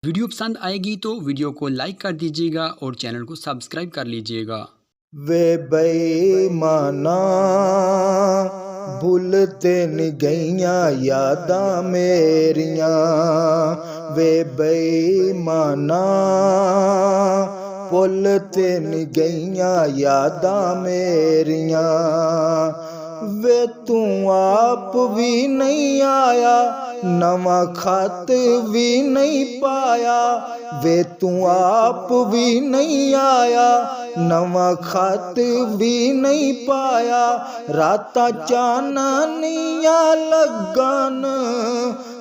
Video पसंद आएगी तो वीडियो को लाइक कर दीजिएगा और चैनल को सब्सक्राइब कर लीजिएगा। वे बेईमाना भुलते नहीं गईयां यादां मेरियां, वे बेईमाना भुलते नहीं गईयां यादां मेरियां। वे तू आप भी नहीं आया, नवा खत भी नहीं पाया, वे तू आप भी नहीं आया, नवा खत भी नहीं पाया। रातां चाननियां लगन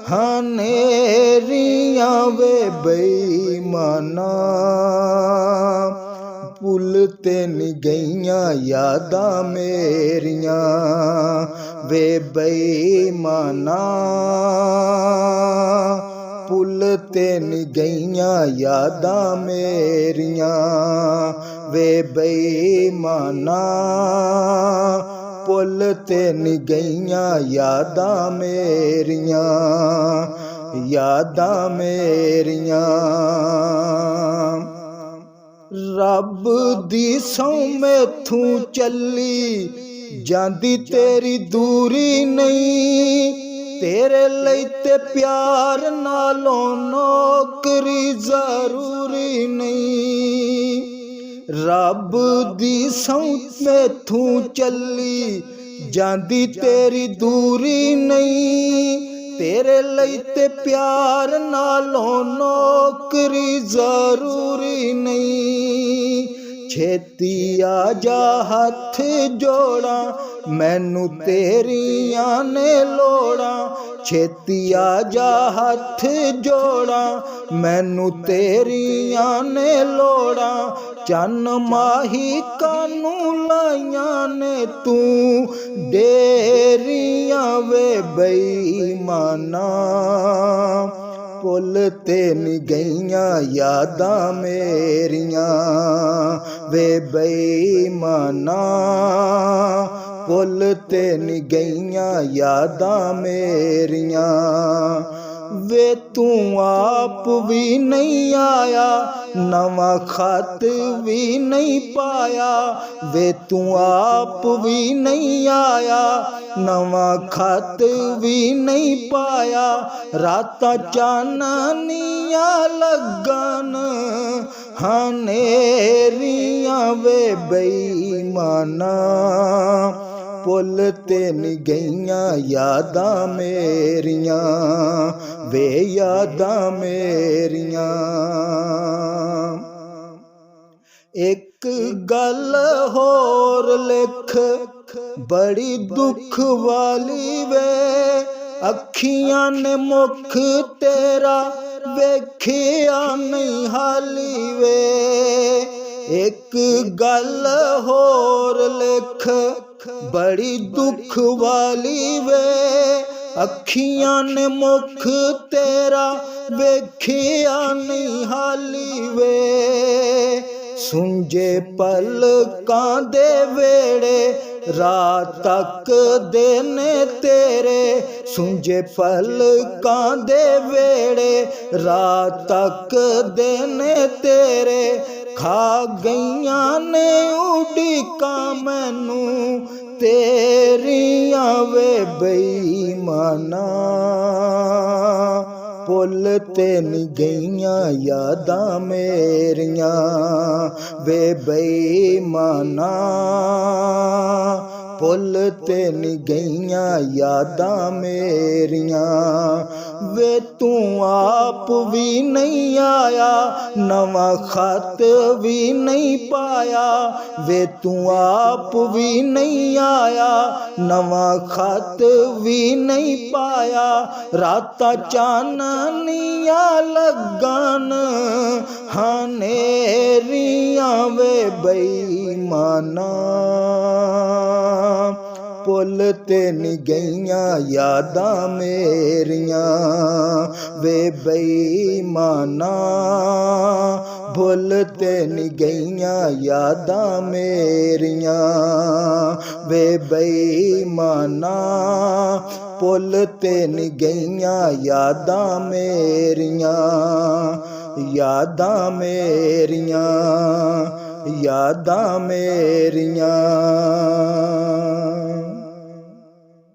हनेरियां, वे बेईमाना भुलते नहीं गईयां यादां मेरियां, वे बेईमाना भुलते नहीं गईयां यादां मेरियां, वे बेईमाना भुलते नहीं गईयां यादां मेरियां, यादां मेरियां। रब दी सौ मैथों चली जांदी तेरी दूरी नहीं, तेरे लई ते प्यार नालों नौकरी जरूरी नहीं। रब दी सौ मैथों चली जांदी तेरी दूरी नहीं, तेरे लई ते प्यार नालों नौकरी जरूरी नहीं। छेती आ जा हथ जोड़ा मैनू तेरियां ने लोड़ा, छेती आ जा हथ जोड़ा मैनू तेरियां ने लोड़ा। चन माही कानू लाइयां ने तू डेरियां, वे बेईमाना भुलते नहीं गईयां यादां मेरियां, वे बेईमाना भुलते नहीं गईयां यादां मेरियां। वे तू आप भी नहीं आया, नवा खत भी नहीं पाया, वे तू आप भी नहीं आया, नवा खत भी नहीं पाया। रातां चाननियां लगन हनेरियां, वे बेईमाना भुलते नहीं गईयां यादां मेरियां, वे यादां मेरियां। एक गल होर लिख बड़ी दुख वाली वे, अखियां ने मुख तेरा वेखिया नहीं हाली वे। एक गल होर लिख बड़ी दुख वाली वे, अखियां ने मुख तेरा वेखिया नहीं हाली वे। सुंजे पलकां दे वेड़े रात तक देने तेरे, सुंजे पलकां दे वेड़े रात तक देने तेरे। खा गईयां ने उड़ीकां मैनू तेरियां, वे बेईमाना भुलते नहीं गईयां यादां मेरियां, वे बेईमाना भुलते नहीं गईयां यादां मेरियां। वे तू आप भी नहीं आया, नवा खत भी नहीं पाया, वे तू आप भी नहीं आया, नवा खत भी नहीं पाया। रातां चाननियां लगन हनेरियां, वे बेईमाना भुलते नहीं गईयां यादां मेरियां, वे बेईमाना भुलते नहीं गईयां यादां मेरियां, वे बेईमाना भुलते नहीं गईयां यादां मेरियां। यादां मेरियां, यादां मेरियां।